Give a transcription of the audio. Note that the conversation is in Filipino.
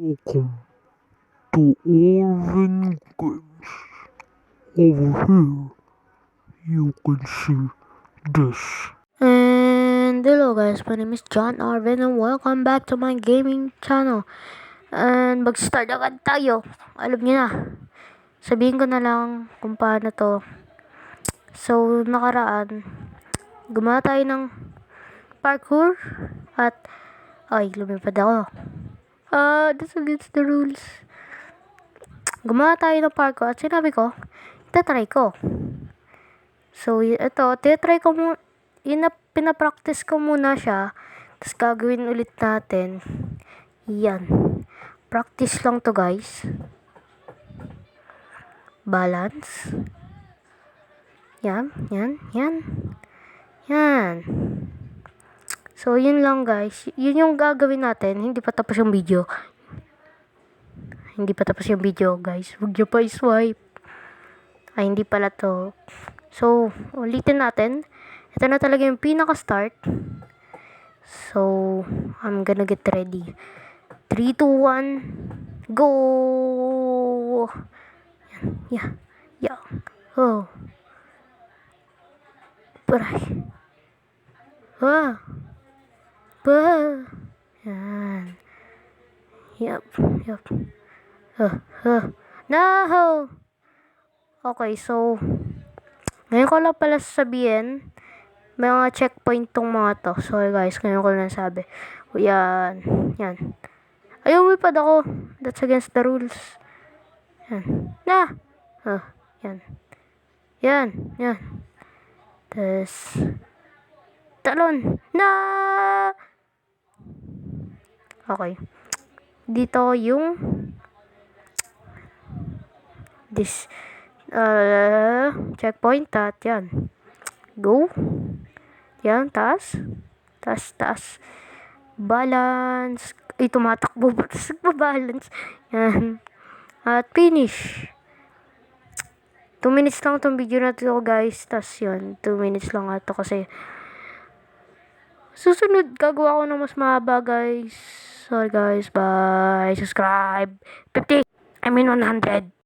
Welcome to Oven Games. Over here, you can see this. And hello guys, my name is John Arvin and welcome back to my gaming channel. And mag-start agad tayo. Alam niyo na. Sabihin ko na lang kung paano to. So, nakaraan, gumawa tayo ng parkour at ay, lumipad ako. That's against the rules. Gumawa tayo ng parkour at sinabi ko, itatry ko. So, ito, tinatry ko mo, pinapractice ko muna siya. Tapos gagawin ulit natin. Yan. Practice lang to guys. Balance. Yan. So, yun lang guys. Yun yung gagawin natin. Hindi pa tapos yung video. Guys. Huwag niyo pa i-swipe. Ay, hindi pala to. So, ulitin natin. Ito na talaga yung pinaka-start. So, I'm gonna get ready. 3, 2, 1, go! Yeah. Oh. Paray. Yan. Yup. No! Okay, so, ngayon ko lang pala sasabihin, may mga checkpoint tong mga to. Sorry guys, ngayon ko lang sabi. Yan. Ay, umipad ako. That's against the rules. Yan. Yan. Tapos, talon. Okay. Dito yung checkpoint at yan. Go. Yan, taas. Balance. Ay, tumatakbo. Tapos balance. Yan. At finish. 2 minutes lang itong video na to guys. Tapos yun, 2 minutes lang ito kasi susunod gagawa ko ng mas mahaba guys. Sorry guys, bye. Subscribe. 100.